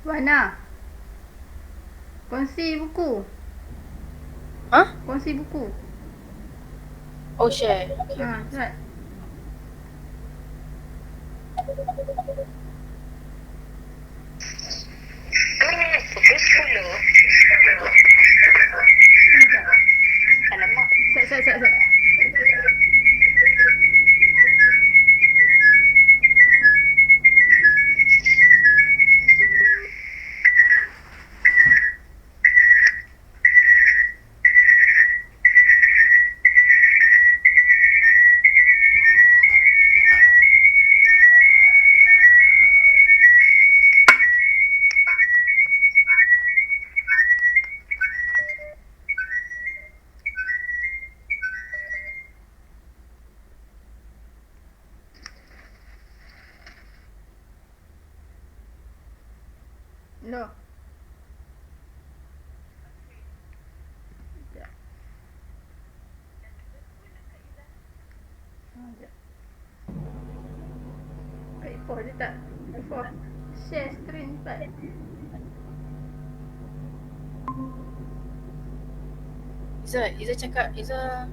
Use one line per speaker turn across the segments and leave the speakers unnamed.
Wana, kongsi buku.
Hah?
Kongsi buku.
Oh, share. Okay,
Ha,
okay.
cepat.
Pukul 10.
Sekejap.
Alamak.
Sekejap. Loh. Sekejap. Ha, sekejap. Kak Ipoh dia tak. Ipoh. Share screen cepat.
Iza cakap, Iza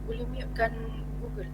boleh mute kan Google.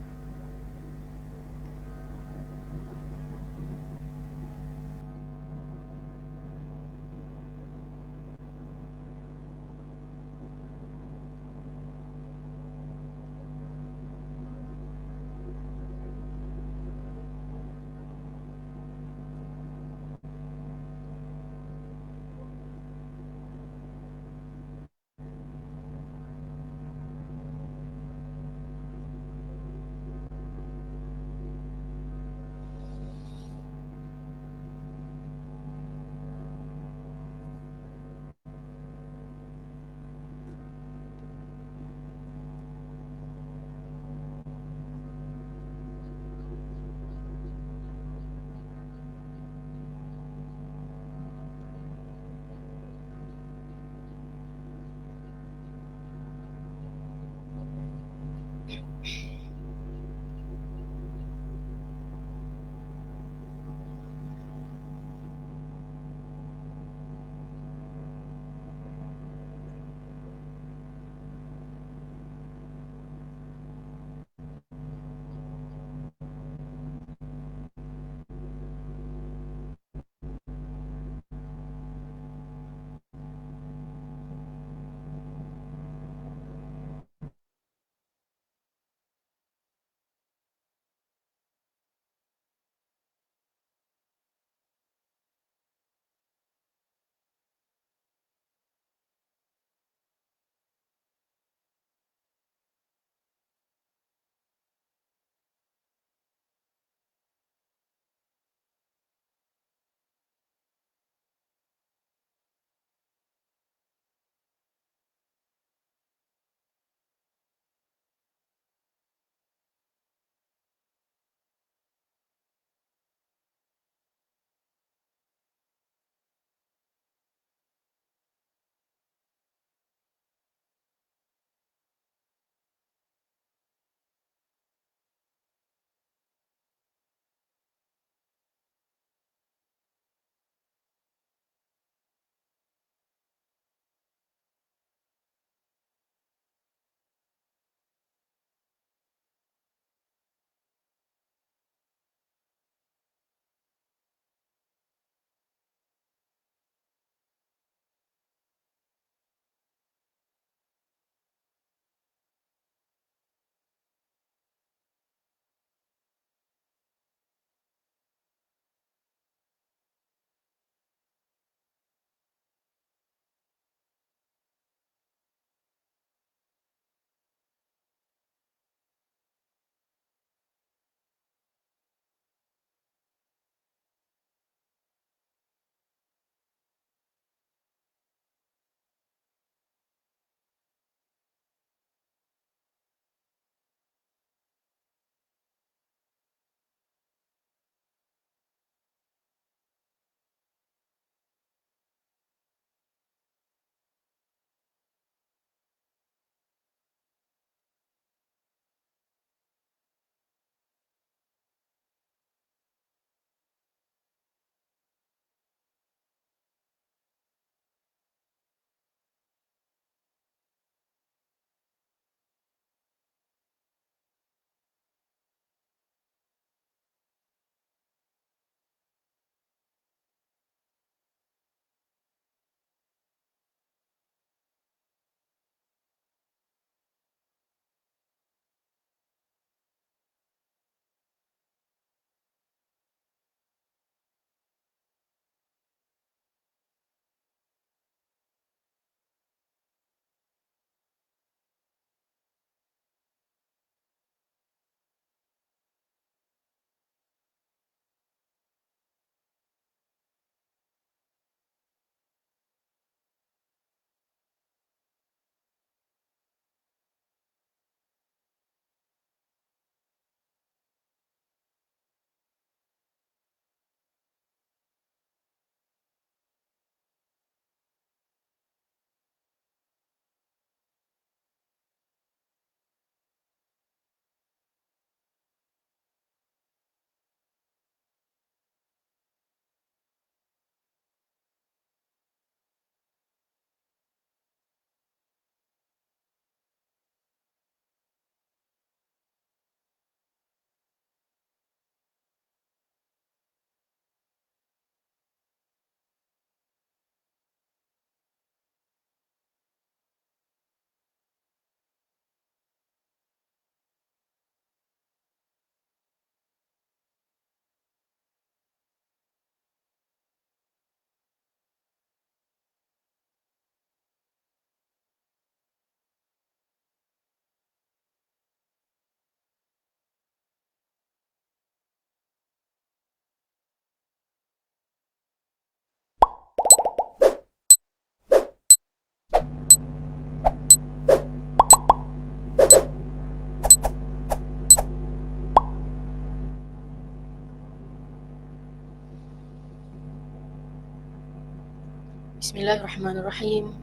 Bismillahirrahmanirrahim.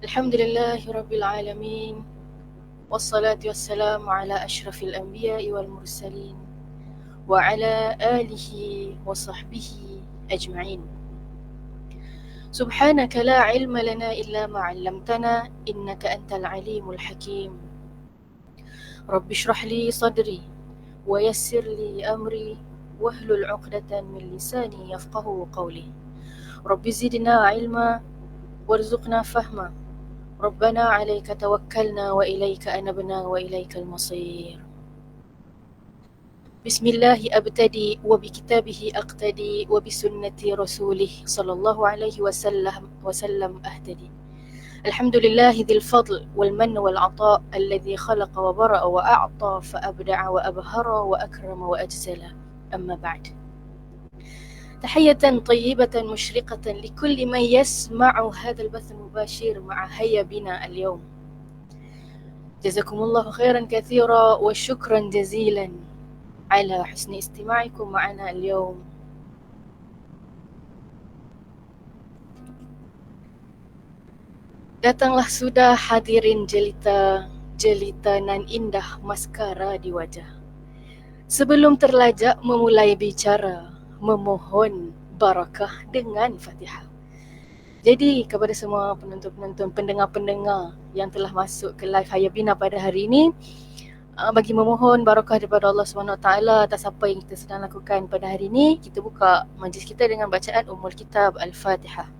Alhamdulillahi Rabbil Alamin. Wassalatu wassalamu ala ashrafil anbiya'i wal mursalin. Wa ala alihi wa sahbihi ajma'in. Subhanaka la ilma lana illa ma 'allamtana innaka antal alimul hakim. Rabbi shrah li sadri wa yassir li amri wahlul 'uqdatan min lisani yafqahu qawli. Rabbi zidna ilma warzuqna fahma. Rabbana 'alaika tawakkalna wa ilaika anabna wa ilaikal masir. Bismillahi abtadi wa bi kitabihi aqtadi wa bi sunnati rasulih sallallahu alaihi wasallam ahtadi. Alhamdulillahi dhil fadl wal mann wal 'ata alladhi khalaqa wa bara'a wa a'ta fa abda'a wa abhara wa akrama wa ajzala. Amma ba'd. تحية طيبة مشرقة لكل من يسمع هذا البث المباشر مع هيا بنا اليوم. جزاكم الله خيرا كثيرا وشكرا جزيلا على حسن استماعكم معنا اليوم. Datanglah sudah hadirin jelita nan indah maskara di wajah. Sebelum terlajak memulai bicara, memohon barakah dengan Fatihah. Jadi kepada semua penonton-penonton, pendengar-pendengar yang telah masuk ke live Haya Bina pada hari ini, bagi memohon barakah daripada Allah SWT atas apa yang kita sedang lakukan pada hari ini, kita buka majlis kita dengan bacaan Ummul Kitab Al-Fatihah.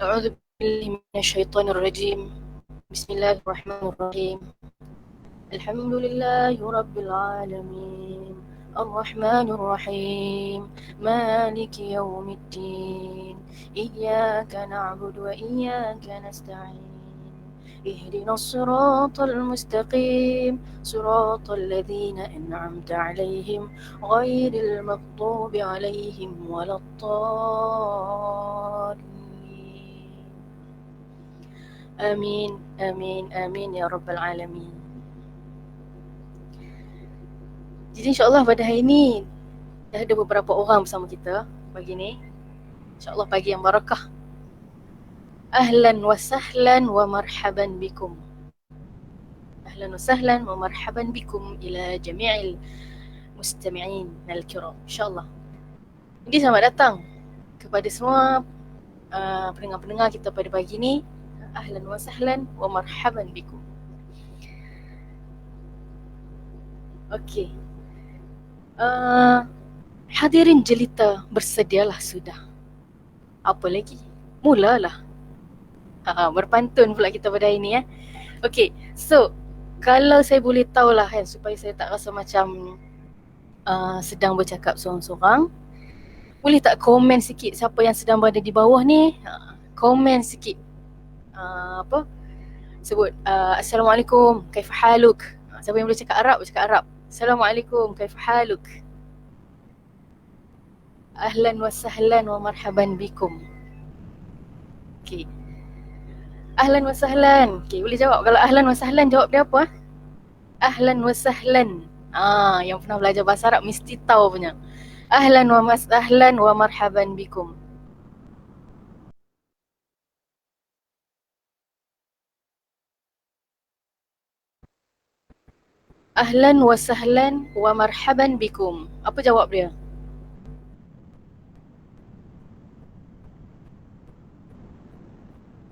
A'udzu billahi minasyaitonir rajim. Bismillahirrahmanirrahim. Alhamdulillahi rabbil alamin. الرحمن الرحيم مالك يوم الدين إياك نعبد وإياك نستعين اهدنا الصراط المستقيم صراط الذين أنعمت عليهم غير المغضوب عليهم ولا الضالين آمين آمين آمين يا رب العالمين. Jadi insyaAllah pada hari ini dah ada beberapa orang bersama kita pagi ni. InsyaAllah pagi yang barakah. Ahlan wa sahlan wa marhaban bikum. Ahlan wa sahlan wa marhaban bikum ila jami'il mustami'in al-kiram. InsyaAllah. Jadi selamat datang kepada semua pendengar-pendengar kita pada pagi ni. Ahlan wa sahlan wa marhaban bikum. Okey. Hadirin jelita, bersedialah sudah. Apa lagi? Mulalah. Berpantun pula kita pada hari ni ya. Okey, so kalau saya boleh tahulah kan, supaya saya tak rasa macam sedang bercakap seorang-seorang, boleh tak komen sikit siapa yang sedang berada di bawah ni? Komen sikit. Sebut Assalamualaikum, kaifa haluk? Siapa yang boleh cakap Arab, cakap Arab. Assalamualaikum, kaifa haluk? Ahlan wa sahlan wa marhaban bikum. Okey. Ahlan wa sahlan. Okey, boleh jawab. Kalau ahlan wa sahlan, jawab dia apa? Ahlan wa sahlan. Yang pernah belajar bahasa Arab mesti tahu punya. Ahlan wa sahlan wa marhaban bikum. Ahlan wa sahlan wa marhaban bikum. Apa jawab dia?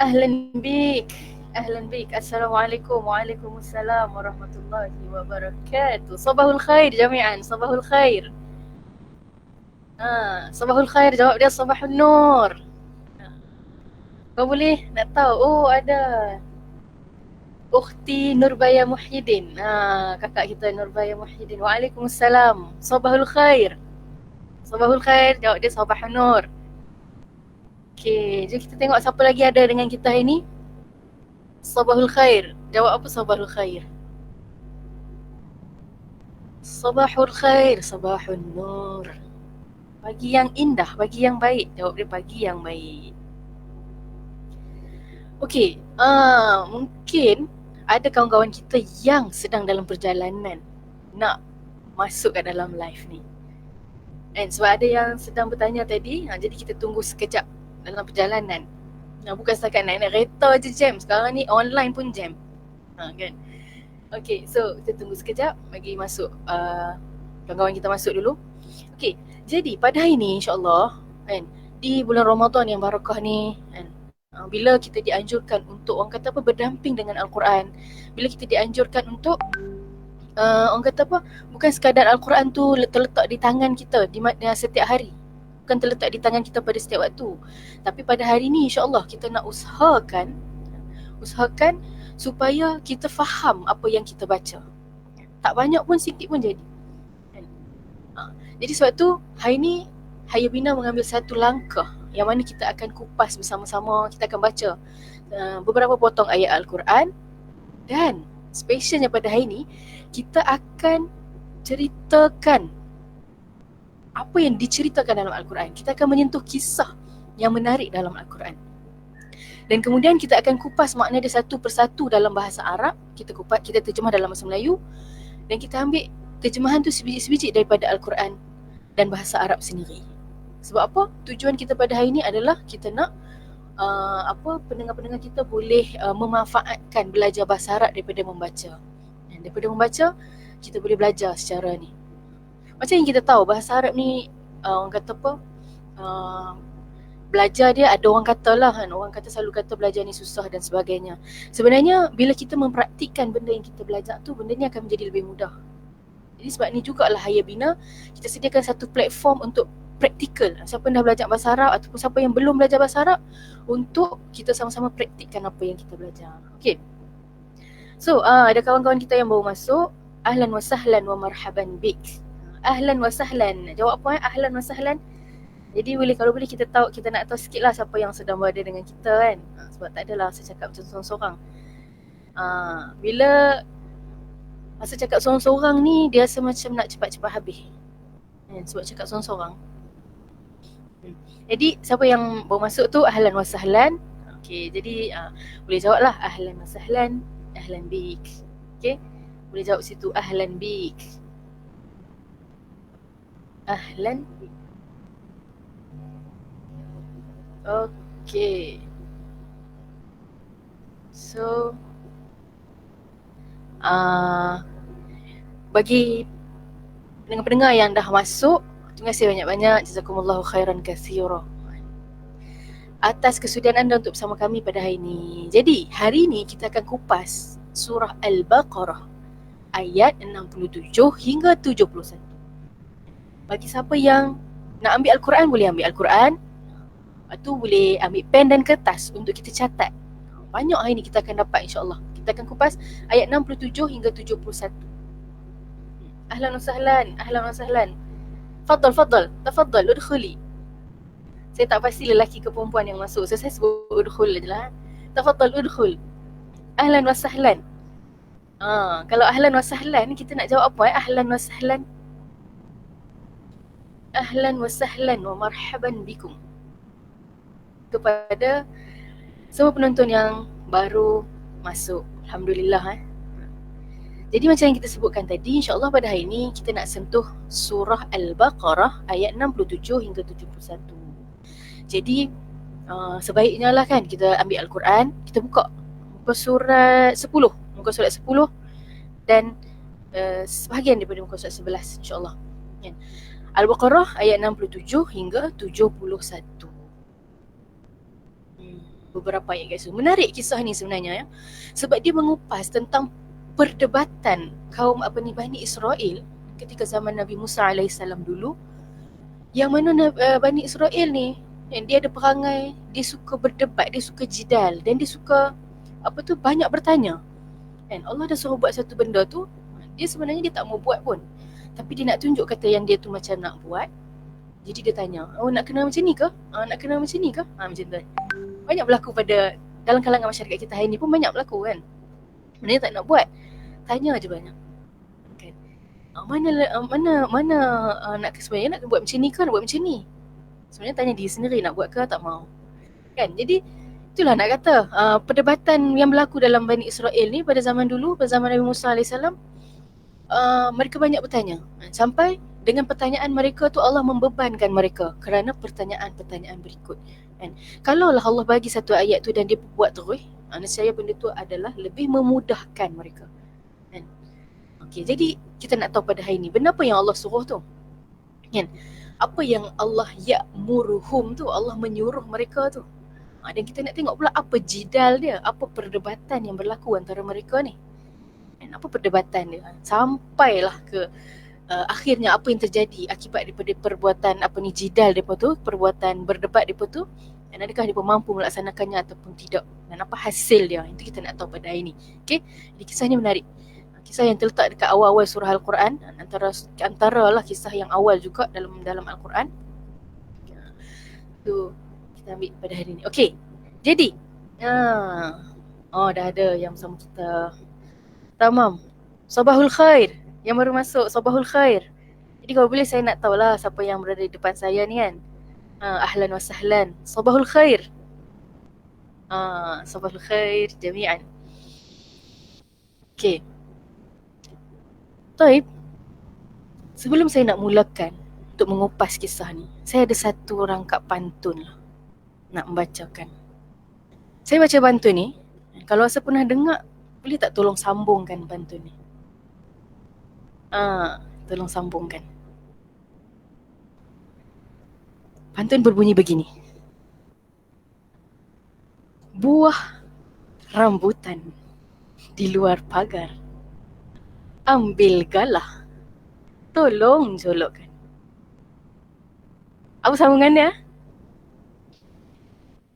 Ahlan bik. Ahlan bik. Assalamualaikum. Waalaikumsalam warahmatullahi wabarakatuh. Sabahul khair jami'an. Sabahul khair. Sabahul khair, jawab dia sabahun nur. Kau boleh nak tahu? Oh, ada Ukhti Nurbaya Muhyiddin. Kakak kita Nurbaya Muhyiddin. Waalaikumsalam. Sabahul khair. Sabahul khair, jawab dia sabahun nur. Okey, jom kita tengok siapa lagi ada dengan kita hari ni. Sabahul khair. Jawab apa sabahul khair? Sabahul khair, sabahun nur. Pagi yang indah, pagi yang baik. Jawab dia pagi yang baik. Okey, mungkin ada kawan-kawan kita yang sedang dalam perjalanan nak masuk ke dalam live ni. And sebab ada yang sedang bertanya tadi, jadi kita tunggu sekejap dalam perjalanan. Bukan setakat naik kereta je jam, sekarang ni online pun jam. Kan? Okay, so kita tunggu sekejap bagi masuk kawan-kawan kita masuk dulu. Okay, jadi pada hari ni insyaAllah kan, di bulan Ramadan yang barakah ni kan, bila kita dianjurkan untuk orang kata apa, berdamping dengan Al-Quran, bila kita dianjurkan untuk orang kata apa, bukan sekadar Al-Quran tu terletak di tangan kita di setiap hari, bukan terletak di tangan kita pada setiap waktu, tapi pada hari ni insyaAllah kita nak usahakan supaya kita faham apa yang kita baca. Tak banyak pun, sikit pun jadi. Jadi sebab tu hari ni Hayabina mengambil satu langkah yang mana kita akan kupas bersama-sama. Kita akan baca beberapa potong ayat Al-Quran, dan specialnya pada hari ni kita akan ceritakan apa yang diceritakan dalam Al-Quran. Kita akan menyentuh kisah yang menarik dalam Al-Quran. Dan kemudian kita akan kupas makna dia satu persatu dalam bahasa Arab. Kita terjemah dalam bahasa Melayu, dan kita ambil terjemahan tu sebiji-sebiji daripada Al-Quran dan bahasa Arab sendiri. Sebab apa? Tujuan kita pada hari ni adalah kita nak pendengar-pendengar kita boleh memanfaatkan belajar bahasa Arab daripada membaca. Dan daripada membaca, kita boleh belajar secara ni. Macam yang kita tahu, bahasa Arab ni orang kata apa, belajar dia ada orang kata lah kan, orang kata selalu kata belajar ni susah dan sebagainya. Sebenarnya bila kita mempraktikkan benda yang kita belajar tu, benda ni akan menjadi lebih mudah. Jadi sebab ni jugalah Hayabina kita sediakan satu platform untuk praktikal. Siapa yang dah belajar bahasa Arab ataupun siapa yang belum belajar bahasa Arab, untuk kita sama-sama praktikkan apa yang kita belajar. Okay. So ada kawan-kawan kita yang baru masuk. Ahlan wa sahlan wa marhaban bik. Ahlan wa sahlan. Jawab apa ahlan wa sahlan? Jadi kalau boleh kita nak tahu sikit lah siapa yang sedang berada dengan kita kan. Sebab tak adalah saya cakap macam seorang-seorang. Bila masa cakap seorang-seorang ni, dia rasa macam nak cepat-cepat habis. Sebab cakap seorang-seorang. Jadi siapa yang baru masuk tu, ahlan wa sahlan. Okay, jadi boleh jawab lah ahlan wa sahlan, ahlan bik. Okay, boleh jawab situ ahlan bik. Ahlan bik. Okay. So bagi pendengar-pendengar yang dah masuk, terima kasih banyak-banyak. Jazakumullahu khairan katsira atas kesudian anda untuk bersama kami pada hari ini. Jadi hari ini kita akan kupas surah Al-Baqarah ayat 67 hingga 71. Bagi siapa yang nak ambil Al-Quran, boleh ambil Al-Quran. Lepas tu boleh ambil pen dan kertas untuk kita catat. Banyak hari ni kita akan dapat insyaAllah. Kita akan kupas ayat 67 hingga 71. Ahlan wa sahlan, ahlan wa sahlan. Fadal, tafadhal, udkhuli. Saya tak pasti lelaki ke perempuan yang masuk, so saya sebut udkhul je lah. Tafadhal, udkhul. Ahlan wa sahlan. Kalau ahlan wa sahlan, kita nak jawab apa? Ahlan wa sahlan. Ahlan wa sahlan wa marhaban bikum. Kepada semua penonton yang baru masuk. Alhamdulillah. Jadi macam yang kita sebutkan tadi, insyaAllah pada hari ini kita nak sentuh surah Al-Baqarah ayat 67 hingga 71. Jadi sebaiknya lah kan kita ambil Al-Quran, kita buka muka surat 10, muka surat 10 dan sebahagian daripada muka surat 11 insyaAllah. Al-Baqarah ayat 67 hingga 71. Beberapa ayat guys. Menarik kisah ni sebenarnya ya. Sebab dia mengupas tentang perdebatan kaum Bani Israel ketika zaman Nabi Musa alaihissalam dulu. Yang mana Bani Israel ni, dia ada perangai, dia suka berdebat, dia suka jidal, dan dia suka banyak bertanya. Dan Allah dah suruh buat satu benda tu, dia sebenarnya dia tak mau buat pun. Tapi dia nak tunjuk kata yang dia tu macam nak buat. Jadi dia tanya, nak kena macam ni ke? Nak kena macam ni ke? Macam tu. Banyak berlaku dalam kalangan masyarakat kita hari ni pun banyak berlaku kan. Mana tak nak buat, tanya aja banyak. Kan? Mana nak sebenarnya nak buat macam ni ke, nak buat macam ni? Sebenarnya tanya diri sendiri nak buat ke tak mau. Kan? Jadi itulah nak kata perdebatan yang berlaku dalam Bani Israel ni pada zaman dulu, pada zaman Nabi Musa AS, mereka banyak bertanya. Sampai dengan pertanyaan mereka tu Allah membebankan mereka kerana pertanyaan-pertanyaan berikut. Kan? Kalaulah Allah bagi satu ayat tu dan dia buat terus, nescaya benda tu adalah lebih memudahkan mereka. Kan? Okey, jadi kita nak tahu pada hari ni, benda apa yang Allah suruh tu? Kan? Apa yang Allah ya'muruhum tu, Allah menyuruh mereka tu. Dan kita nak tengok pula apa jidal dia, apa perdebatan yang berlaku antara mereka ni. Dan apa perdebatan dia. Sampailah ke akhirnya apa yang terjadi akibat daripada perbuatan apa ni jidal depa tu, perbuatan berdebat depa tu, dan adakah depa mampu melaksanakannya ataupun tidak, dan apa hasil dia. Itu kita nak tahu pada hari ni. Okey, jadi kisah ni menarik. Kisah yang terletak dekat awal-awal surah Al-Quran, antara lah kisah yang awal juga dalam Al-Quran. Tu kita ambil pada hari ni. Okey. Jadi dah ada yang bersama kita. Tamam. Sabahul khair. Yang baru masuk, sabahul khair. Jadi kalau boleh saya nak tahulah siapa yang berada di depan saya ni kan. Ahlan wa sahlan. Sabahul khair. Sabahul khair jami'an. Okey. Taib. Sebelum saya nak mulakan untuk mengupas kisah ni, saya ada satu rangkap pantun lah nak membacakan. Saya baca pantun ni, kalau asa pernah dengar, boleh tak tolong sambungkan pantun ni? Tolong sambungkan. Pantun berbunyi begini. Buah rambutan di luar pagar, ambil galah, tolong jolokkan. Apa sambungan dia?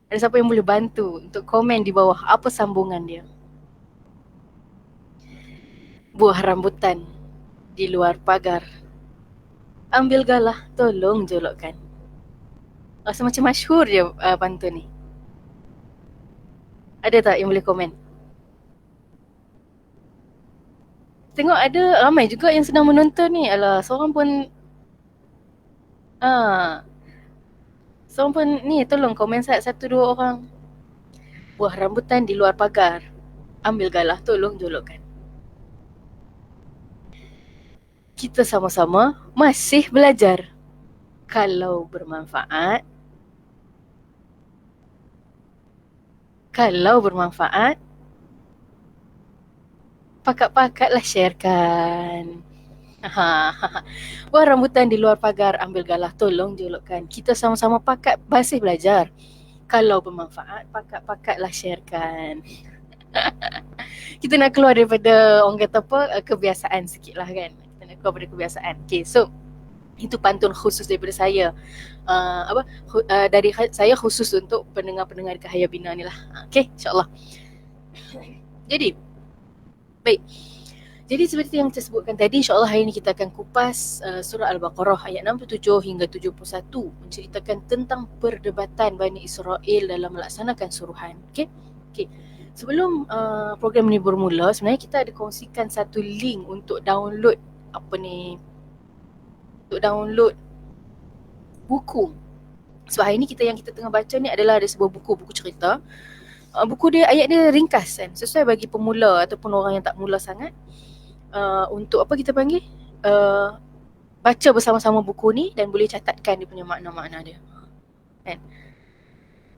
Ada siapa yang boleh bantu untuk komen di bawah apa sambungan dia? Buah rambutan di luar pagar, ambil galah, tolong jolokkan. Rasa macam masyhur je pantun ni. Ada tak yang boleh komen? Tengok ada ramai juga yang sedang menonton ni. Alah, seorang pun ni tolong komen satu dua orang. Buah rambutan di luar pagar, ambil galah, tolong jolokkan. Kita sama-sama masih belajar. Kalau bermanfaat, pakat-pakatlah sharekan. Buah rambutan di luar pagar, ambil galah, tolong jolokkan. Kita sama-sama pakat masih belajar. Kalau bermanfaat, pakat-pakatlah sharekan. Kita nak keluar daripada orang kata apa, kebiasaan sikit lah kan. Kita nak keluar daripada kebiasaan. Okay, so itu pantun khusus daripada saya. Dari saya khusus untuk pendengar-pendengar dekat Hayya Bina ni lah. Okay, insyaAllah. Jadi, baik. Jadi seperti yang saya sebutkan tadi, insyaAllah hari ini kita akan kupas surah Al-Baqarah ayat 67 hingga 71, menceritakan tentang perdebatan Bani Israel dalam melaksanakan suruhan. Okay? Sebelum program ini bermula, sebenarnya kita ada kongsikan satu link untuk download buku. Sebab hari ini yang kita tengah baca ni adalah ada sebuah buku cerita. Buku dia, ayat dia ringkas kan, sesuai bagi pemula ataupun orang yang tak mula sangat. Untuk apa kita panggil, baca bersama-sama buku ni dan boleh catatkan dia punya makna-makna dia kan.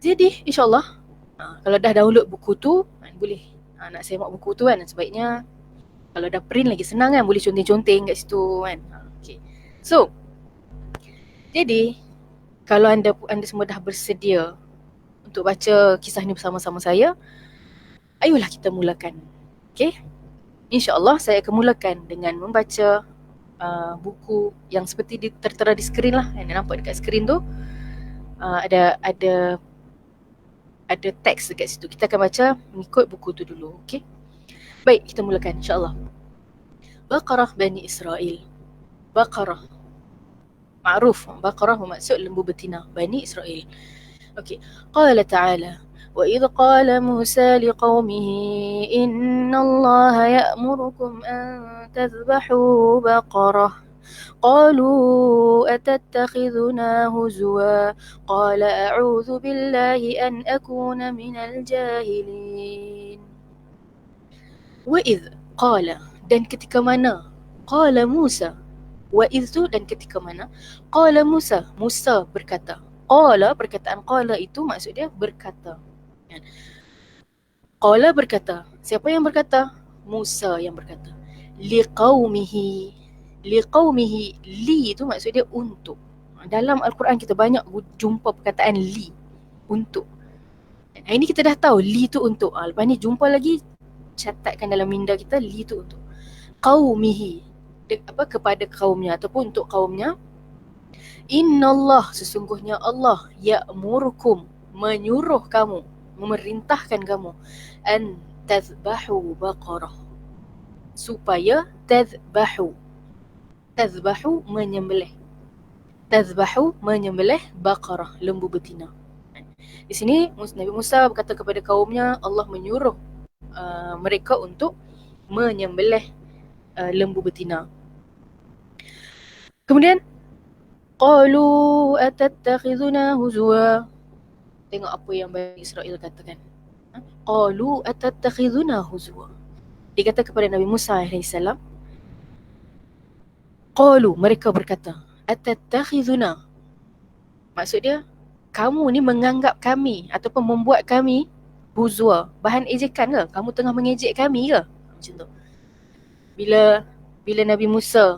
Jadi insyaAllah kalau dah download buku tu boleh nak semak buku tu kan. Sebaiknya kalau dah print lagi senang kan, boleh conteng-conteng kat situ kan. Okay. So jadi kalau anda semua dah bersedia untuk baca kisah ni bersama-sama saya, ayolah kita mulakan. Okay, InsyaAllah saya akan mulakan dengan membaca buku yang seperti tertera di skrin lah. Yang nampak dekat skrin tu ada teks dekat situ. Kita akan baca mengikut buku tu dulu. Okay, baik, kita mulakan insyaAllah. Baqarah Bani Israel. Baqarah ma'ruf, Baqarah bermaksud lembu betina, Bani Israel. Okay, qala ta'ala وإذ قال موسى لقومه إن الله يأمركم أن تذبحوا بقرة قالوا أتتخذنا هزوا قال أعوذ بالله أن أكون من الجاهلين. وإذ قال, dan ketika mana, qala Musa, Wa idh tu, dan ketika mana, qala Musa, Musa berkata. Qala, perkataan qala itu maksud dia berkata. Qala berkata. Siapa yang berkata? Musa yang berkata. Liqaumihi. Liqaumihi. Li itu maksud dia untuk. Dalam Al-Quran kita banyak jumpa perkataan li, untuk. Ini kita dah tahu li tu untuk. Lepas ni jumpa lagi, catatkan dalam minda kita, li tu untuk. Qaumihi, kepada kaumnya ataupun untuk kaumnya. Innallah, sesungguhnya Allah, ya'murukum, menyuruh kamu, memerintahkan kamu, an tazbahu baqarah, supaya tazbahu menyembelih, tazbahu menyembelih baqarah, lembu betina. Di sini Nabi Musa berkata kepada kaumnya, Allah menyuruh mereka untuk menyembelih lembu betina. Kemudian qalu atattakhizuna huzwa. Tengok apa yang Bani Israel katakan. Qalu atattakhizuna huzwa. Dia kata kepada Nabi Musa AS, qalu, mereka berkata, atattakhizuna, maksud dia, kamu ni menganggap kami ataupun membuat kami huzwa, bahan ejekan ke? Kamu tengah mengejek kami ke? Macam tu. Bila Nabi Musa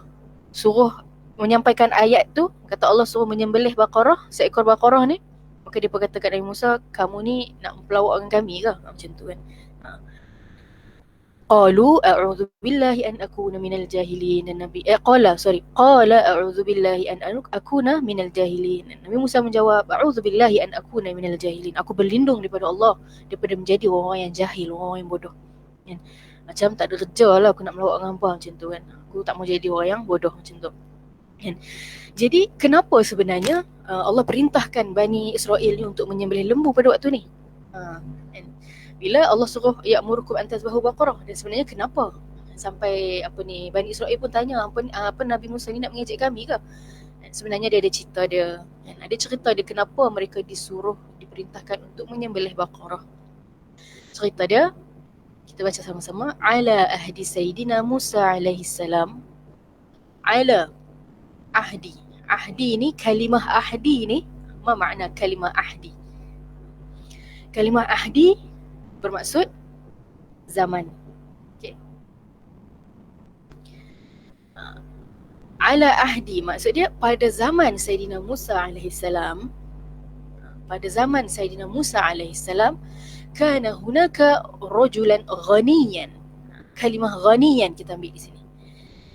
suruh menyampaikan ayat tu, kata Allah suruh menyembelih baqarah, seekor baqarah ni, maka dia berkata kat Nabi Musa, kamu ni nak pelawakkan kami ke? Macam tu kan. Qalu a'udzu billahi an akuna minal jahilin. Qala a'udzu billahi an akuna minal jahilin. Nabi Musa menjawab, a'udzu billahi an akuna minal jahilin. Aku berlindung daripada Allah daripada menjadi orang yang jahil, orang yang bodoh. Kan? Macam tak ada kerja lah aku nak melawak dengan hangpa, macam tu kan. Aku tak mau jadi orang yang bodoh macam tu. Kan? Jadi kenapa sebenarnya Allah perintahkan Bani Israel ni untuk menyembelih lembu pada waktu ni? Kan? Bila Allah suruh ya'murukum an tazbahu baqarah, dan sebenarnya kenapa sampai Bani Israel pun tanya, apa Nabi Musa ni nak mengejek kami ke? Dan sebenarnya dia ada cerita dia. Dan ada cerita dia kenapa mereka diperintahkan untuk menyembelih baqarah. Cerita dia kita baca sama-sama. Ala ahdi Sayyidina Musa alaihi salam. Ala ahdi. Ahdi ni, kalimah ahdi ni, apa makna kalimah ahdi? Kalimah ahdi bermaksud zaman. Okay. Ala ahdi maksud dia pada zaman Sayyidina Musa alaihi salam. Pada zaman Sayyidina Musa alaihi salam, kana hunaka rajulan ghaniyan. Kalimah ghaniyan kita ambil di sini.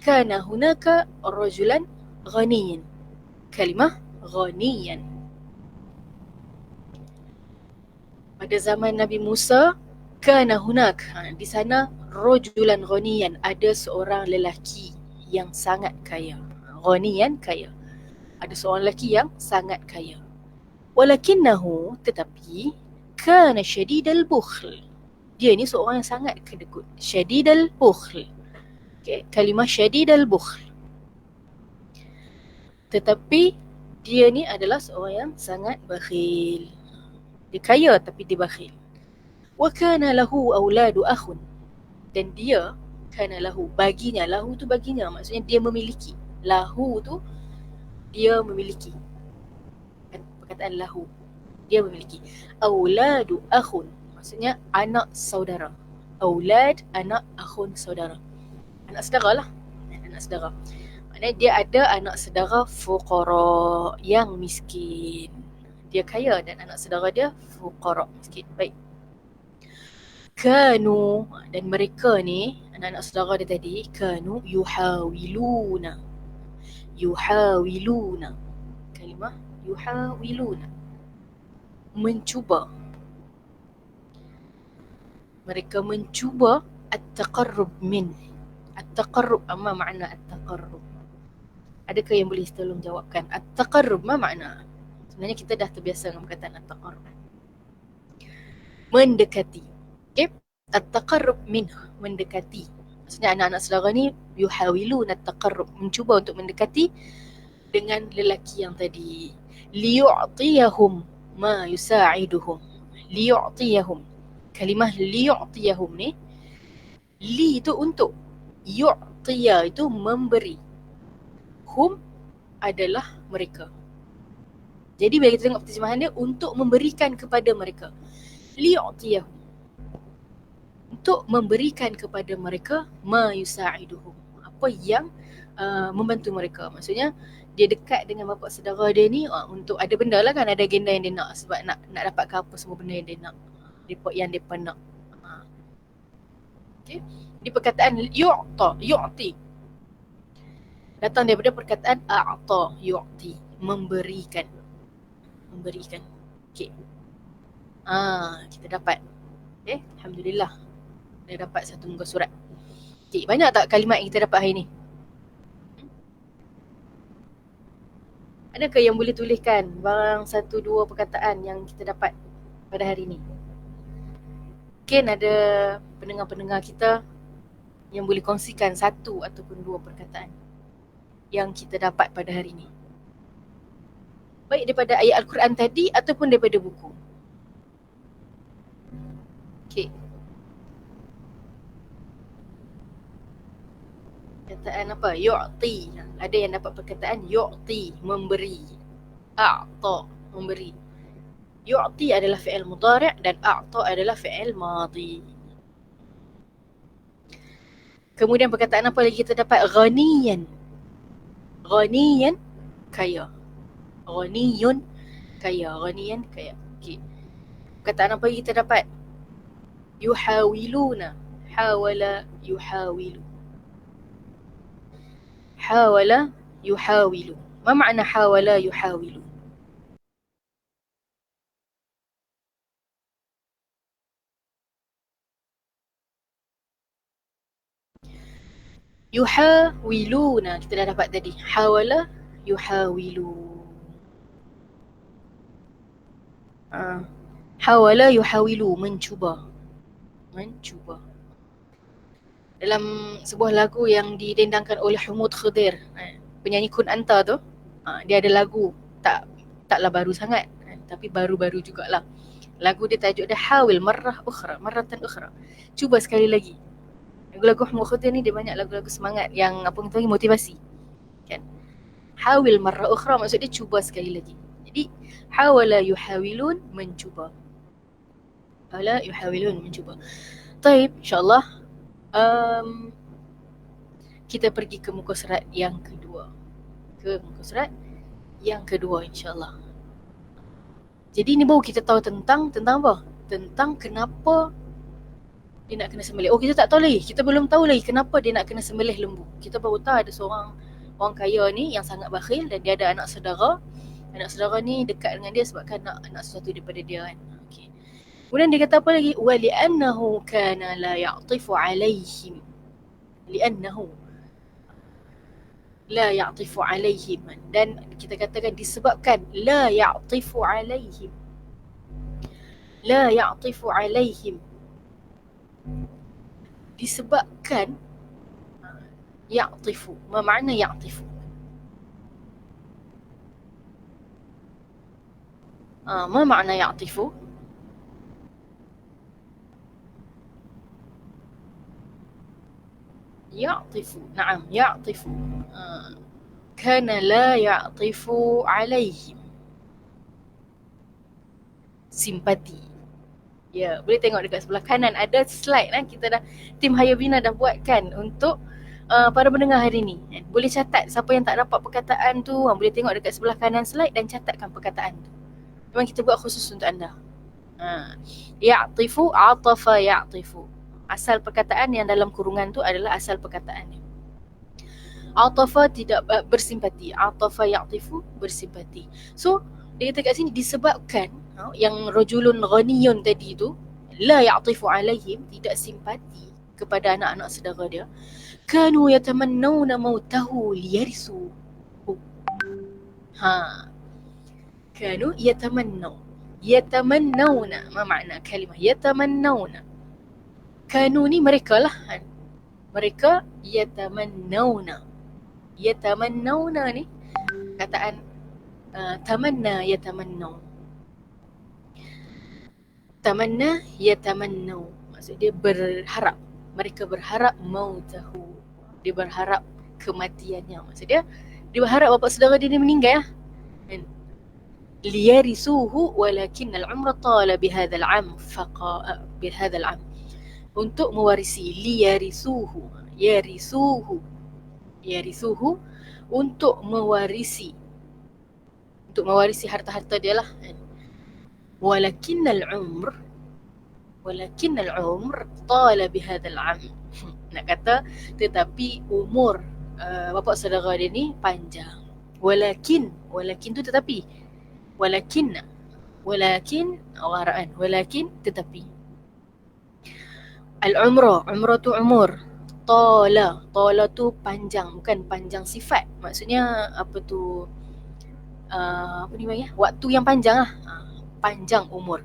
Kana hunaka rajulan ghaniyan. Kalimah ghaniyan. Pada zaman Nabi Musa, kana hunak, di sana rajulan ghaniyan, ada seorang lelaki yang sangat kaya. Ghaniyan, kaya. Ada seorang lelaki yang sangat kaya. Walakinnahu, tetapi, kana syadidal bukhl. Dia ni seorang yang sangat kedekut. Syadidal bukhl. Okay, kalimah syadidal bukhl. Tetapi dia ni adalah seorang yang sangat bakhil. Dia kaya tapi dia bakhil. Wa kana lahu auladu akhun. Dan dia, kana lahu, baginya, lahu tu baginya, maksudnya dia memiliki. Lahu tu dia memiliki. Perkataan lahu, dia memiliki. Auladu akhun, maksudnya anak saudara. Aulad, anak, akhun, saudara. Anak saudara lah. Anak saudara. Maknanya dia ada anak saudara fuqara, yang miskin. Dia kaya dan anak saudara dia fuqara, miskin. Baik. Kanu, dan mereka ni, anak-anak saudara dia tadi, kanu yuhawiluna. Yuhawiluna. Kalimah yuhawiluna. Mencuba. Mereka mencuba at-taqarrub min. At-taqarrub, apa makna at-taqarrub? Adakah yang boleh tolong jawabkan? At-taqarrub, apa makna? Sebenarnya kita dah terbiasa dengan perkataan at-taqarrub. Mendekati. Okay? At-taqarrub min, mendekati. Maksudnya anak-anak saudara ni yuhawilun at-taqarrub, mencuba untuk mendekati dengan lelaki yang tadi. Liyu'tiyahum ma yusa'iduhum. Liyu'tiyahum. Kalimah liyu'tiyahum ni, li itu untuk, yu'tiya itu memberi, hum adalah mereka. Jadi bila kita tengok terjemahan dia, untuk memberikan kepada mereka. Liyu'tiyahum, untuk memberikan kepada mereka ma yusa'iduhum, apa yang membantu mereka. Maksudnya dia dekat dengan bapa saudara dia ni untuk ada benda lah kan, ada agenda yang dia nak, sebab nak dapatkan apa semua benda yang dia nak, yang dia nak. Okay. Di perkataan yu'ti datang daripada perkataan a'ta, yu'ti, memberikan. Okay. Kita dapat. Okay. Alhamdulillah. Dah dapat satu muka surat. Okay. Banyak tak kalimat yang kita dapat hari ni? Adakah yang boleh tuliskan barang 1-2 perkataan yang kita dapat pada hari ni? Mungkin ada pendengar-pendengar kita yang boleh kongsikan 1 ataupun 2 perkataan yang kita dapat pada hari ni. Baik daripada ayat Al-Quran tadi ataupun daripada buku. Okay. Perkataan apa? Yu'ti. Ada yang dapat perkataan yu'ti, memberi. A'ta, memberi. Yu'ti adalah fi'il mudhari' dan a'ta adalah fi'il madhi. Kemudian perkataan apa lagi kita dapat? Ghaniyan. Ghaniyan, kaya. Ghaniyun, kaya. Ghaniyan, kaya. Okay. Perkataan apa lagi kita dapat? Yuhawiluna. Hawala, yuhawilu. Hawala, yuhawilu. Ma makna hawala, yuhawilu? Yuhawiluna, kita dah dapat tadi. Hawala, yuhawilu. Hawala, yuhawilu, mencuba. Mencuba. Dalam sebuah lagu yang didendangkan oleh Humud Khadir, penyanyi Kun Anta tu, dia ada lagu, taklah baru sangat, tapi baru-baru jugalah. Lagu dia tajuk dia Hawil marratan ukhra. Cuba sekali lagi. Lagu-lagu Humud Khadir ni dia banyak lagu-lagu semangat yang apa kita panggil motivasi. Kan? Hawil marra ukhra maksud dia cuba sekali lagi. Jadi hawala yuhawilun, mencuba. Hawala yuhawilun, mencuba. Taib, insya-Allah kita pergi ke muka surat yang kedua. Insya-Allah. Jadi ni baru kita tahu tentang apa? Tentang kenapa dia nak kena sembelih. Kita tak tahu lagi. Kita belum tahu lagi kenapa dia nak kena sembelih lembu. Kita baru tahu ada seorang orang kaya ni yang sangat bakhil dan dia ada anak saudara. Anak saudara ni dekat dengan dia sebabkan nak sesuatu daripada dia kan. Okay. Kemudian dia kata apa lagi? Wa li'annahu kana la ya'tifu 'alaihim. Li'annahu la ya'tifu 'alaihim. Dan kita katakan disebabkan la ya'tifu 'alaihim. La ya'tifu 'alaihim. Disebabkan ya'tifu. Ma makna ya'tifu? Ma makna ya'tifu? Ya'tifu. Naam, ya'tifu. Kana la ya'tifu 'alaihim. Simpati. Ya, boleh tengok dekat sebelah kanan ada slide kan, kita dah, tim Hayabina dah buatkan untuk para pendengar hari ni. Boleh catat siapa yang tak dapat perkataan tu, boleh tengok dekat sebelah kanan slide dan catatkan perkataan tu. Memang kita buat khusus untuk anda. Ya'tifu, atafa ya'tifu. Asal perkataan yang dalam kurungan tu adalah asal perkataan ni. Atafa tidak bersimpati, atafa ya'tifu bersimpati. So dia kata kat sini disebabkan yang rajulun ghaniyun tadi tu la ya'tifu 'alaihim, tidak simpati kepada anak-anak saudara dia, kanu yatamannawna mautahu liyarisu. Kanu yatamannawna, ma makna kalimah yatamannawna? Kanu ni mereka lah, mereka yatamannawna. Yatamannawna ni kataan tamanna yatamannaw. Tamanna yatamannaw, maksud dia berharap. Mereka berharap mautahu, dia berharap kematiannya. Maksud dia Dia berharap bapa saudara dia meninggal. Kan? Liyarisuhu walakin al-umra tala bihadha al-am bihadha al-am. Untuk mewarisi, liyarisuhu, yarisuhu untuk mewarisi harta-harta dia lah. Walakin al-umr tala bihadha al-am. Nak kata tetapi umur bapa saudara dia ni panjang. Walakin tu tetapi. Walakin tetapi. Al-umrah tu umur. Tala tu panjang, bukan panjang sifat. Maksudnya apa tu, apa ni panggil, waktu yang panjang lah. Panjang umur.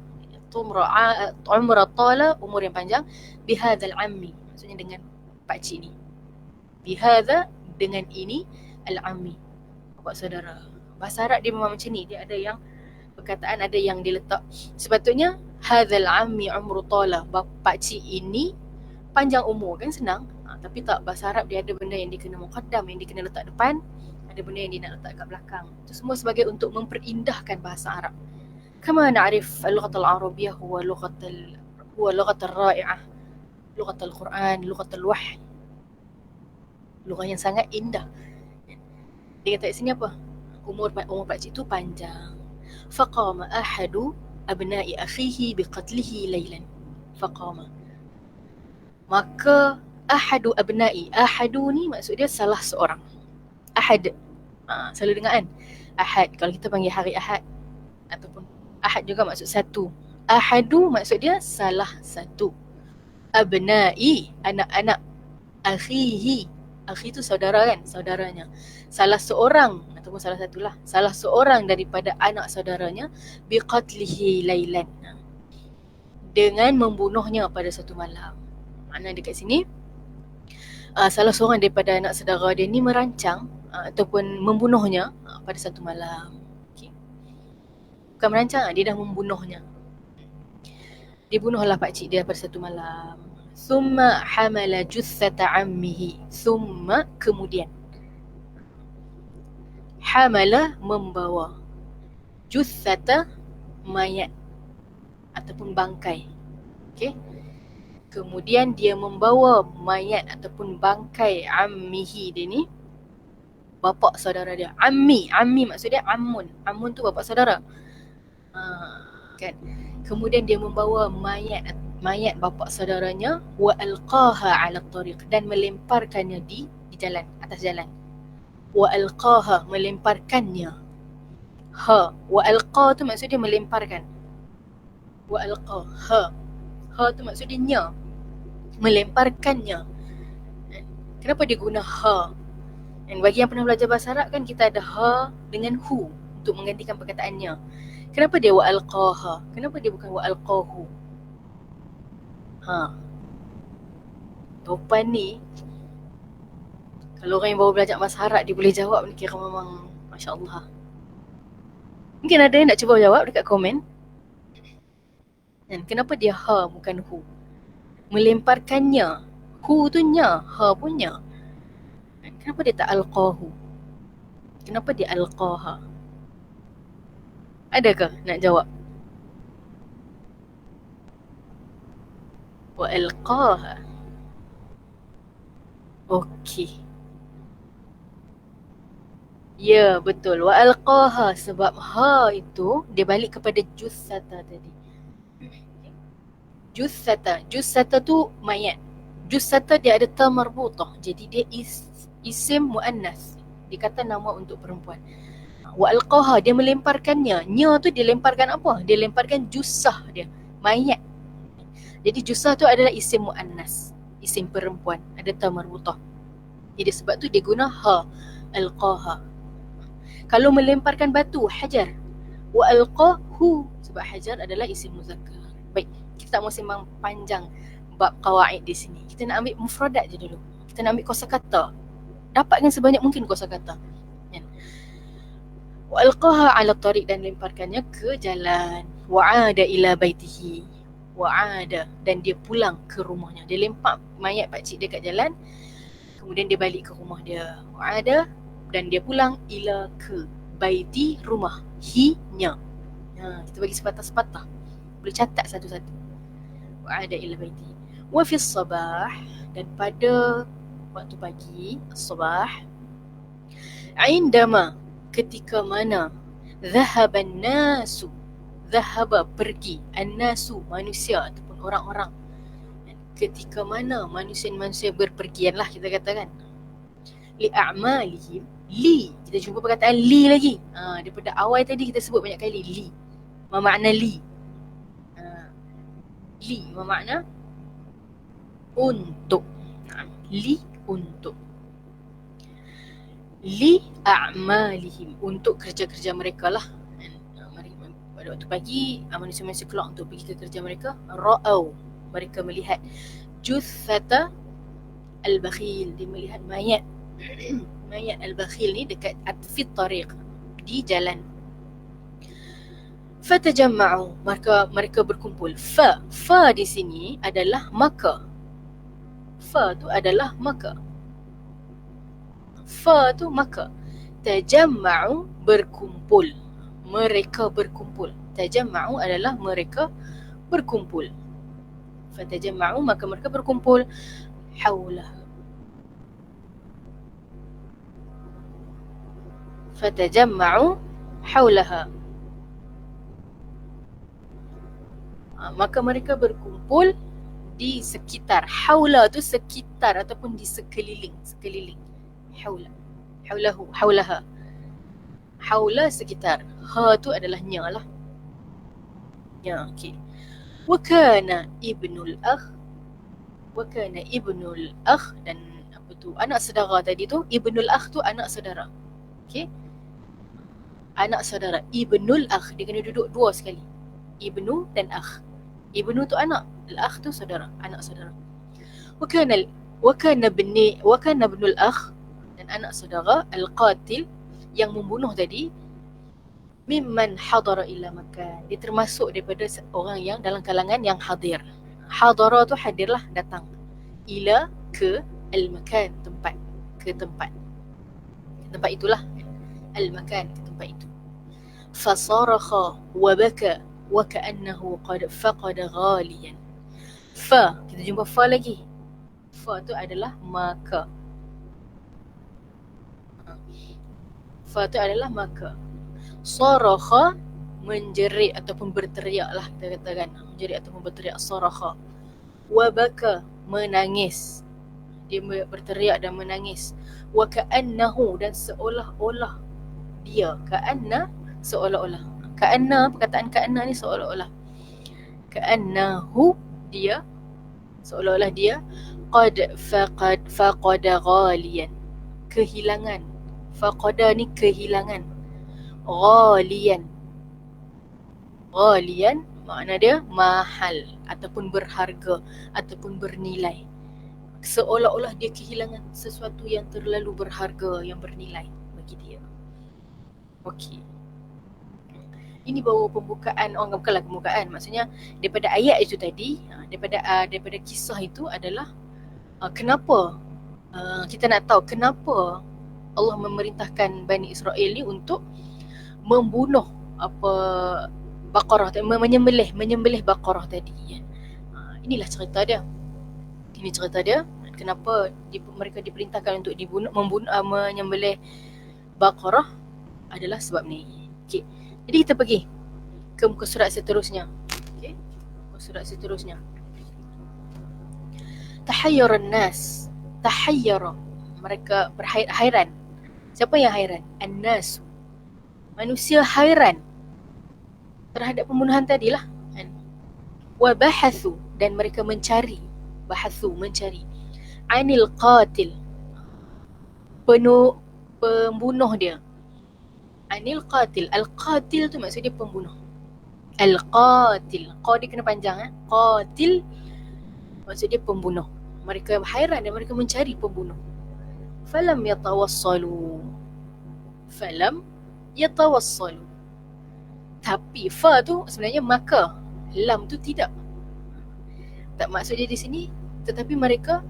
Umrah tala, umur yang panjang. Bihadzal ammi, maksudnya dengan pakcik ni. Bihadza, dengan ini, al-ammi, bapak saudara. Bahasa Arab dia memang macam ni. Dia ada yang perkataan, ada yang diletak. Sepatutnya hadzal ammi umru tala, pakcik ini panjang umur, kan senang. Tapi tak, bahasa Arab dia ada benda yang dia kena muqaddam, yang dia kena letak depan, ada benda yang dia nak letak kat belakang. Itu semua sebagai untuk memperindahkan bahasa Arab. Kama na'rif al-lughat al-arabiyyah huwa lughat al-ra'i'ah, lughat al-Quran, lughat al-wahy, lugah yang sangat indah. Dia kata kat sini apa? Umur pakcik tu panjang. Faqama ahadu abna'i akhihi biqatlihi laylan. Faqama, maka ahadu abna'i, ahadu ni maksud dia salah seorang. Ahad, selalu dengar kan? Ahad, kalau kita panggil hari Ahad, ataupun Ahad juga maksud satu. Ahadu maksud dia salah satu. Abna'i, anak-anak. Akhihi, akhi tu saudara kan, saudaranya. Salah seorang, ataupun salah satulah, salah seorang daripada anak saudaranya, biqatlihi laylan, dengan membunuhnya pada satu malam. Makna dekat sini, salah seorang daripada anak saudara dia ni merancang ataupun membunuhnya pada satu malam. Okay. Bukan merancang, dia dah membunuhnya. Dia bunuhlah pakcik dia pada satu malam. Summa hamala jussata ammihi. Summa, kemudian. Hamala, membawa. Jussata, mayat ataupun bangkai. Okay. Kemudian dia membawa mayat ataupun bangkai ammihi dia ni, bapa saudara dia. Ammi maksud dia ammun. Ammun tu bapa saudara. Kan? Kemudian dia membawa mayat bapa saudaranya, wa alqaha 'ala tariq, dan melemparkannya di jalan, atas jalan. Wa alqaha, melemparkannya. Wa alqa tu maksud dia melemparkan. Wa alqa, ha tu maksud dia nya, melemparkannya. Kenapa dia guna ha? Dan bagi yang pernah belajar bahasa Arab kan, kita ada ha dengan hu untuk menggantikan perkataannya. Kenapa dia wa alqaha? Kenapa dia bukan wa alqahu? Jawapan ni, kalau orang yang baru belajar bahasa Arab dia boleh jawab ni, kira memang masya-Allah. Mungkin ada yang nak cuba jawab dekat komen. Dan kenapa dia ha bukan hu? Melemparkannya. Hu tu nya, ha pun nya. Kenapa dia tak alqahu? Kenapa dia alqaha? Adakah nak jawab? Wa alqaha. Okey. Ya, betul. Wa alqaha, sebab ha itu dia balik kepada jussata tadi. Jussata tu mayat. Jussata dia ada ta marbutah. Jadi dia isim muannas. Dikata nama untuk perempuan. Wa alqaha, dia melemparkannya. Nya tu dia lemparkan apa? Dia lemparkan jussah dia, mayat. Jadi jussah tu adalah isim muannas, isim perempuan, ada ta marbutah. Jadi sebab tu dia guna ha, alqaha. Kalau melemparkan batu, hajar. Wa alqahu, sebab hajar adalah isim muzakkar. Baik, kita tak mau sembang panjang bab qawaid di sini. Kita nak ambil mufradat je dulu. Kita nak ambil kosakata. Dapatkan sebanyak mungkin kosakata. Ya. Wa alqaha 'ala tariq, dan lemparkannya ke jalan. Wa 'ada ila baitihi. Wa 'ada, dan dia pulang ke rumahnya. Dia lempar mayat pakcik dia kat jalan. Kemudian dia balik ke rumah dia. Wa 'ada Dan dia pulang ila ke baiti rumah, hi-nya. Kita bagi sepatah-sepatah, boleh catat satu-satu. Wa'ada ila baiti. Wa fi sabah, dan pada waktu pagi, as-sabah, indama, ketika mana, dhahaban nasu, dhahaba pergi, an-nasu manusia ataupun orang-orang, ketika mana manusia-manusia berpergian lah kita katakan, li'a'malihim, li, kita jumpa perkataan li lagi. Daripada awal tadi kita sebut banyak kali li. Ma makna li? Li ma makna untuk. Li untuk. Li a'malihim, untuk kerja-kerja mereka lah. Pada waktu pagi manusia-manusia keluar untuk pergi ke kerja mereka. Ra'au, mereka melihat juthata al-bakhil, dia melihat mayat mayat al-bakhil ni dekat atfit tariq, di jalan. Fatajamma'u, maka mereka berkumpul. Fa di sini adalah maka. Fa tu adalah maka. Fa tu maka. Tajamma'u, berkumpul. Mereka berkumpul. Tajamma'u adalah mereka berkumpul. Fatajamma'u, maka mereka berkumpul. Haulah. Fatajamma'u haulaha, maka mereka berkumpul di sekitar. Haula tu sekitar ataupun di sekeliling. Sekeliling. Haula. Haulahu. Haulaha. Haula sekitar. Ha tu adalah nya lah. Ya, okey. Wa kana ibnul akh. Wa kana ibnul akh, dan apa tu? Anak saudara tadi tu. Ibnul akh tu anak saudara. Okey. Anak saudara. Ibnul akh, dia kena duduk dua sekali. Ibnu dan akh. Ibnu tu anak, al-akh tu saudara, anak saudara. Wa kana ibnul akh, dan anak saudara, al-qatil, yang membunuh tadi, mimman hadara ila makan, dia termasuk daripada orang yang dalam kalangan yang hadir. Hadara tu hadirlah, datang. Ila, ke, al-makan, tempat, ke tempat. Tempat itulah, al-makan, ke tempat itu. Fasarakha wa baka wa ka'annahu qad faqada ghaliyan. Fa, kita jumpa fa lagi. Fa tu adalah maka. Fa tu adalah maka. Sarakha, menjerit ataupun berteriak lah kita katakan. Menjerit ataupun berteriak, sarakha. Wa baka, menangis. Dia berteriak dan menangis. Wa ka'annahu, dan seolah-olah dia. Ka'anna, seolah-olah. Ka'anna, perkataan ka'anna ni seolah-olah. Ka'annahu, dia, seolah-olah dia. Faqada ghaliyan, kehilangan. Faqada ni kehilangan. Ghaliyan, ghaliyan makna dia mahal ataupun berharga ataupun bernilai. Seolah-olah dia kehilangan sesuatu yang terlalu berharga, yang bernilai bagi dia. Okey. Ini baru pembukaan, bukanlah pembukaan, maksudnya daripada ayat itu tadi, daripada kisah itu adalah kenapa kita nak tahu kenapa Allah memerintahkan Bani Israel ni untuk membunuh Baqarah, menyembelih Baqarah tadi. Inilah cerita dia. Ini cerita dia kenapa mereka diperintahkan untuk menyembelih Baqarah adalah sebab ni. Okey. Jadi kita pergi ke muka surat seterusnya. Okey. Muka surat seterusnya. Tahayyara an-nas. Tahayyara, mereka berhairan. Siapa yang hairan? An-nas. Manusia hairan terhadap pembunuhan tadilah. Wa bahathu, dan mereka mencari. Bahathu, mencari. Anil qatil, pembunuh dia. Anil qatil. Al-qatil tu maksud dia pembunuh. Al-qatil. Qa dia kena panjang. Qatil maksud dia pembunuh. Mereka hairan dan mereka mencari pembunuh. Falam yatawassalu. Falam yatawassalu. Tapi fa tu sebenarnya maka. Lam tu tidak. Tak maksud dia di sini. Tetapi mereka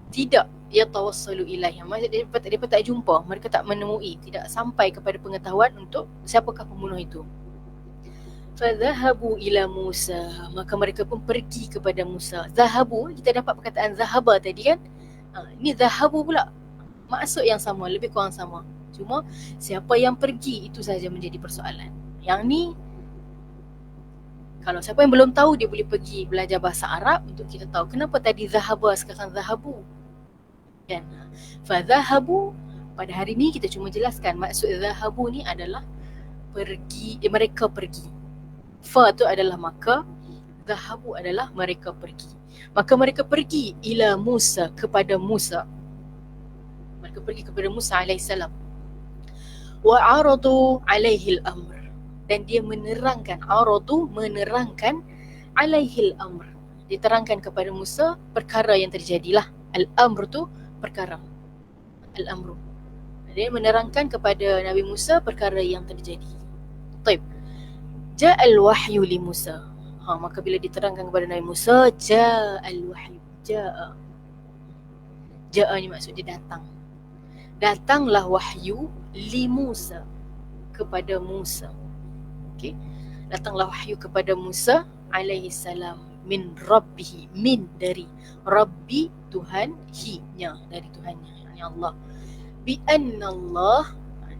tidak yatawassalu ilaiha. Maksudnya mereka tak jumpa, mereka tak menemui, tidak sampai kepada pengetahuan untuk siapakah pembunuh itu. Fadhahabu ila Musa, maka mereka pun pergi kepada Musa. Zahabu, kita dapat perkataan zahaba tadi kan. Ini zahabu pula, maksud yang sama, lebih kurang sama. Cuma siapa yang pergi itu saja menjadi persoalan. Yang ni, kalau siapa yang belum tahu, dia boleh pergi belajar bahasa Arab untuk kita tahu kenapa tadi zahaba sekarang zahabu. Dan fadhahabu, pada hari ni kita cuma jelaskan maksud zahabu ni adalah pergi, mereka pergi. Fa tu adalah maka, zahabu adalah mereka pergi. Maka mereka pergi ila Musa, kepada Musa. Mereka pergi kepada Musa alaihissalam. Wa aradu alaihi al-amr, dan dia menerangkan, aradu menerangkan, alaihi al-amr, diterangkan kepada Musa perkara yang terjadilah. Al-amr tu perkara, al-amru, dia menerangkan kepada Nabi Musa perkara yang terjadi. Taib. Ja'al wahyu li Musa. Maka bila diterangkan kepada Nabi Musa, ja'al wahyu. Ja'a ni maksud dia datang. Datanglah wahyu li Musa, kepada Musa. Okey. Datanglah wahyu kepada Musa alaihi salam, min rabbihi, min dari rabbi Tuhan, hi-nya dari Tuhannya, yakni Allah. Bi anna Allah,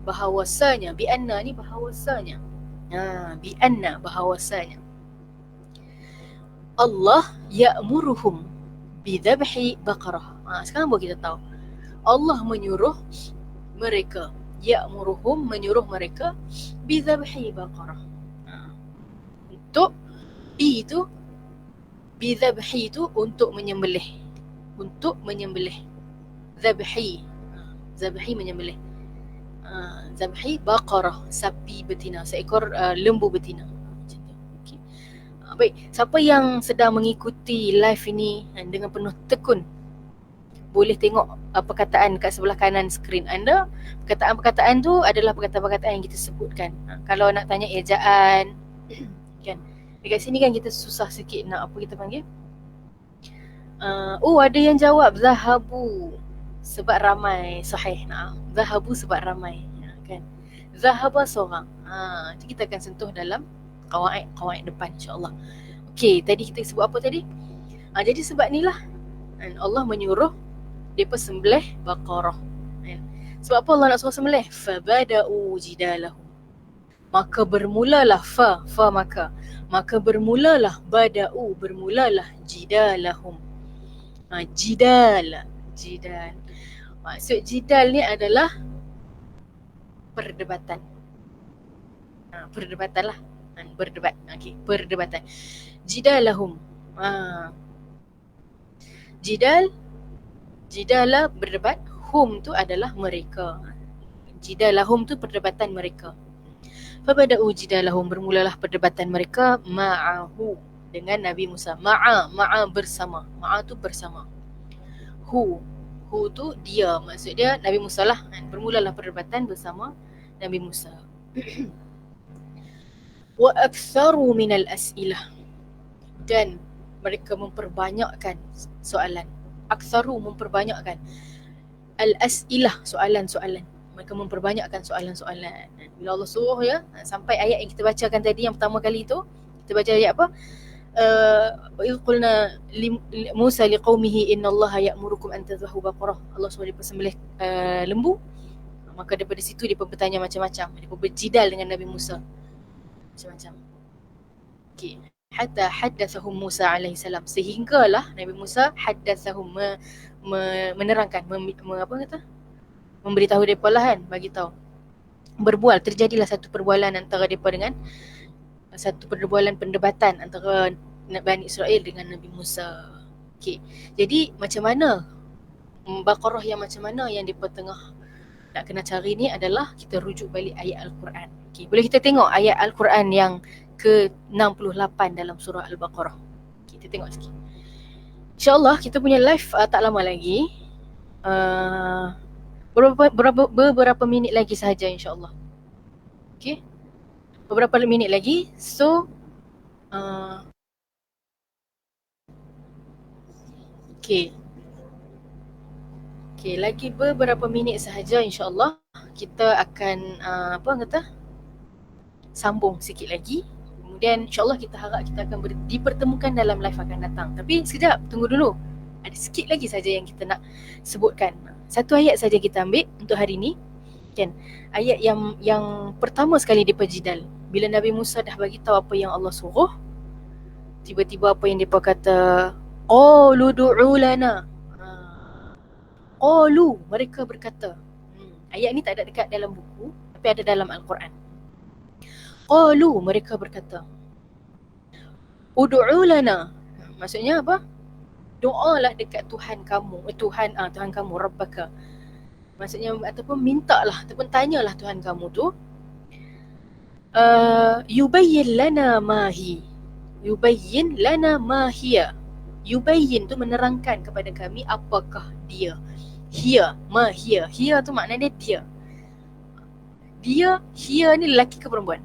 bahawasanya, bi anna ni bahawasanya. Bi anna, bahawasanya Allah ya'muruhum bidhabhi baqarah. Sekarang baru kita tahu Allah menyuruh mereka, ya'muruhum, menyuruh mereka, bidhabhi baqarah. Untuk itu, bidhabhi itu untuk menyembelih, untuk menyembelih. Zabhi menyembelih. Zabhi baqarah, sapi betina, seekor lembu betina. Okay. Baik, siapa yang sedang mengikuti live ini dengan penuh tekun, boleh tengok perkataan kat sebelah kanan skrin anda. Perkataan-perkataan tu adalah perkataan-perkataan yang kita sebutkan. Kalau nak tanya ejaan kan, dekat sini kan kita susah sikit nak apa kita panggil. Ada yang jawab zahabu sebab ramai, sahih. Zahabu sebab ramai, kan. Zahaba seorang. Nanti kita akan sentuh dalam qawaid depan insya-Allah. Okey, tadi kita sebut apa tadi? Jadi sebab inilah Allah menyuruh depa sembelih baqarah. Sebab apa Allah nak suruh sembelih? Fabada'u jidalahu. Maka bermulalah maka bermulalah bermulalah jidalahum. Jidal. Maksud jidal ni adalah perdebatan. Perdebatan lah. Berdebat. Okey, perdebatan. Jidalahum. Jidala berdebat, hum tu adalah mereka. Jidalahum tu perdebatan mereka. Fabada'u jidalahum, bermulalah perdebatan mereka ma'ahu, dengan Nabi Musa. Ma'a bersama. Ma'a tu bersama. Hu tu dia, maksud dia Nabi Musa lah. Bermulalah perdebatan bersama Nabi Musa. Wa aktsaru minal as'ilah, dan mereka memperbanyakkan soalan. Aktsaru, memperbanyakkan. Al-as'ilah, soalan-soalan. Mereka memperbanyakkan soalan-soalan. Bila Allah suruh sampai ayat yang kita bacakan tadi yang pertama kali tu, kita baca ayat apa? وَإِذْ قُلْنَا لِمُوسَى لِقَوْمِهِ إِنَّ اللَّهَ يَأْمُرُكُمْ أَنْ تَذْبَحُوا بَقَرَةً. Allah suruh dia sembelih lembu. Maka daripada situ dia bertanya macam-macam. Dia berjidal dengan Nabi Musa macam-macam. Okey. Hatta haddathahum Musa alaihi salam, sehinggalah Nabi Musa haddathahum, menerangkan, memberitahu depa lah kan, bagi tahu. Berbual, terjadilah satu perbualan antara depa dengan satu perbualan perdebatan antara Bani Israel dengan Nabi Musa. Okey. Jadi macam mana Baqarah yang macam mana yang depa tengah nak kena cari ni adalah kita rujuk balik ayat Al-Quran. Okey, boleh kita tengok ayat Al-Quran yang ke-68 dalam surah Al-Baqarah. Okay, kita tengok sikit. InsyaAllah kita punya live tak lama lagi. Beberapa minit lagi sahaja insyaAllah. Okay, beberapa minit lagi. So okay, Okay, lagi beberapa minit sahaja insya-Allah kita akan sambung sikit lagi. Kemudian insya-Allah kita harap kita akan dipertemukan dalam live akan datang. Tapi sekejap, tunggu dulu. Ada sikit lagi saja yang kita nak sebutkan. Satu ayat saja kita ambil untuk hari ini. Kan? Ayat yang pertama sekali di Jidal. Bila Nabi Musa dah bagi tahu apa yang Allah suruh, tiba-tiba apa yang depa kata, qalu du'u lana. Qalu, mereka berkata. Ayat ni tak ada dekat dalam buku, tapi ada dalam Al-Quran. Qalu, mereka berkata. Ud'u lana. Maksudnya apa? Doalah dekat Tuhan kamu. Tuhan kamu, Rabbaka. Maksudnya ataupun mintalah ataupun tanyalah Tuhan kamu tu. Yubayyin lana ma hi. Yubayyin lana ma hiya. Yubayyin tu menerangkan kepada kami apakah dia. Hiya, ma hiya. Hiya tu maknanya dia. Dia, hiya ni lelaki ke perempuan?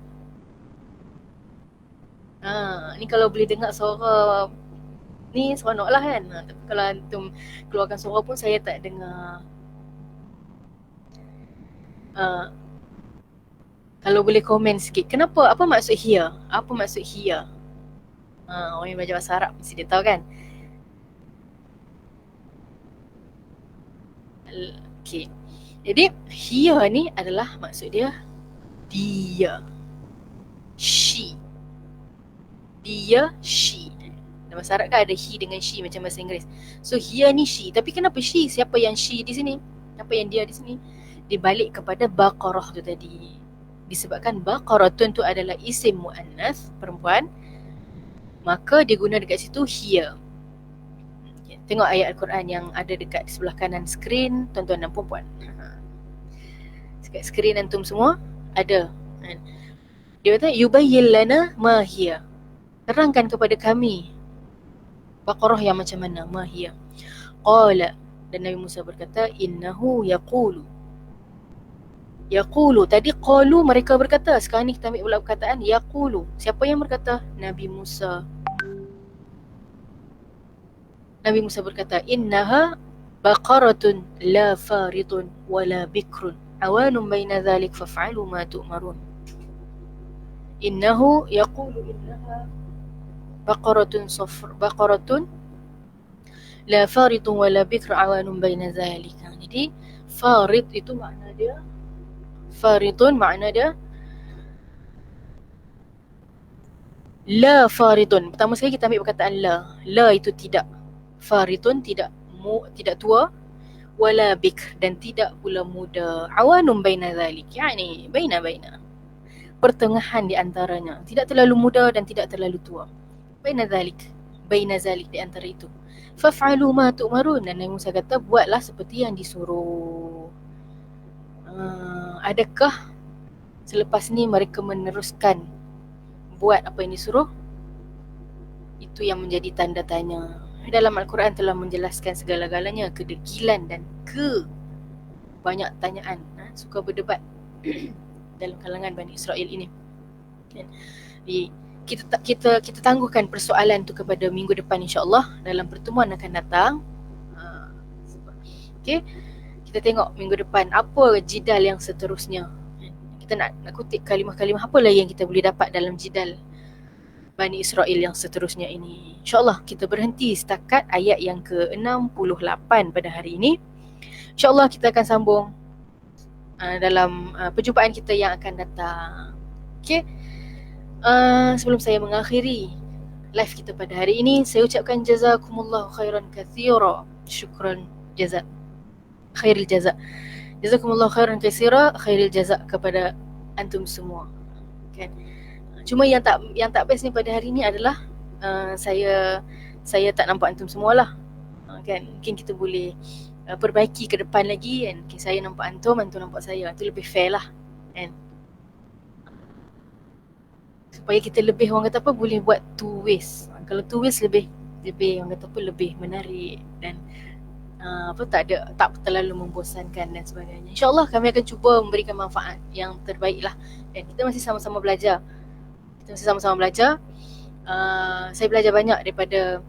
Ni kalau boleh dengar suara ni seronok lah kan. Tapi kalau antum keluarkan suara pun saya tak dengar. Kalau boleh komen sikit. Kenapa? Apa maksud hiya? Apa maksud hiya? Orang yang belajar bahasa Arab mesti dia tahu kan. Okay. Jadi hiya ni adalah maksud dia she. Dia, she. Dalam bahasa Arab kan ada he dengan she macam bahasa Inggeris. So hiya ni she. Tapi kenapa she? Siapa yang she di sini? Apa yang dia di sini? Dibalik kepada Baqarah tu tadi. Disebabkan Baqarah tu adalah isim muannas, perempuan, maka dia guna dekat situ hiya. Tengok ayat Al-Quran yang ada dekat di sebelah kanan skrin tuan-tuan dan puan-puan. Dekat skrin antum semua ada. Dia kata yubayyin lana ma hiya. Terangkan kepada kami Baqarah yang macam mana, ma hiya. Qala, dan Nabi Musa berkata, innahu yaqulu. Yaqulu, tadi qalu mereka berkata, sekarang ni kita ambil pula perkataan yaqulu. Siapa yang berkata? Nabi Musa. Nabi Musa berkata, innaha baqaratun la faridun wala bikrun awanun baina dhalik faf'alu ma tu'marun. Innahu yaqulu innaha baqaratun la faridun wala bikr awanun baina dhalik. Jadi farid itu makna dia, faridun makna dia la faridun. Pertama sekali kita ambil perkataan la. La itu tidak. Faridun tidak tua, wala bikr dan tidak pula muda. Awanun baina dhalik, yani baina pertengahan di antaranya, tidak terlalu muda dan tidak terlalu tua. Baina zalik di antara itu. Faf'alu ma tu'marun, dan Nabi Musa kata buatlah seperti yang disuruh. Adakah selepas ni mereka meneruskan buat apa yang disuruh? Itu yang menjadi tanda tanya. Dalam Al-Quran telah menjelaskan segala-galanya, kedegilan dan banyak tanyaan, suka berdebat dalam kalangan Bani Israel ini. Jadi kita tangguhkan persoalan tu kepada minggu depan insya-Allah dalam pertemuan akan datang. Okey. Kita tengok minggu depan apa jidal yang seterusnya. Kita nak kutip kalimah-kalimah apa lagi yang kita boleh dapat dalam jidal Bani Israel yang seterusnya ini. InsyaAllah kita berhenti setakat ayat yang ke-68 pada hari ini. InsyaAllah kita akan sambung dalam perjumpaan kita yang akan datang. Okay. Sebelum saya mengakhiri live kita pada hari ini, saya ucapkan jazakumullahu khairan katsira. Syukran jazak. Khairil jazak. Jazakumullahu khairan katsira, khairil jazak kepada antum semua. Kan? Cuma yang tak best ni pada hari ni adalah saya tak nampak antum semualah. Kan? Mungkin kita boleh perbaiki ke depan lagi kan. Okay, saya nampak antum nampak saya. Itu lebih fair lah. Kan? Supaya kita lebih, orang kata apa, boleh buat two ways. Kalau two ways lebih orang kata apa, lebih menarik dan tak terlalu membosankan dan sebagainya. InsyaAllah kami akan cuba memberikan manfaat yang terbaik lah. Dan kita masih sama-sama belajar. Saya belajar banyak daripada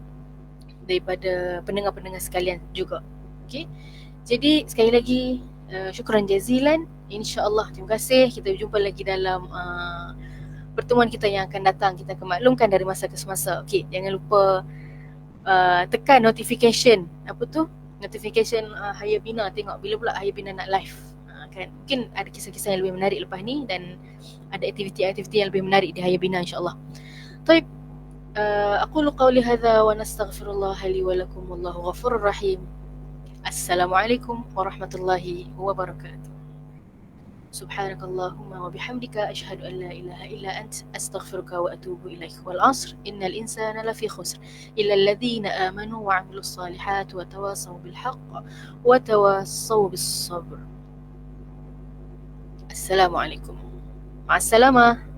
pendengar-pendengar sekalian juga. Okay? Jadi sekali lagi syukran jazilan. InsyaAllah, terima kasih. Kita berjumpa lagi dalam pertemuan kita yang akan datang. Kita akan maklumkan dari masa ke semasa. Okey, jangan lupa tekan notification. Apa tu? Notification Hayabina. Tengok bila pula Hayabina nak live. Kan? Mungkin ada kisah-kisah yang lebih menarik lepas ni dan ada aktiviti-aktiviti yang lebih menarik di Hayabina insyaAllah. Taib, أقول قولي هذا ونستغفر الله لي ولكم والله غفور رحيم. السلام عليكم ورحمة الله وبركاته. سبحانك اللهم وبحمدك أشهد أن لا إله إلا أنت أستغفرك وأتوب إليك. والعصر إن الإنسان لفي خسر إلا الذين آمنوا وعملوا الصالحات وتواصوا بالحق وتواصوا بالصبر. السلام عليكم. مع السلامة.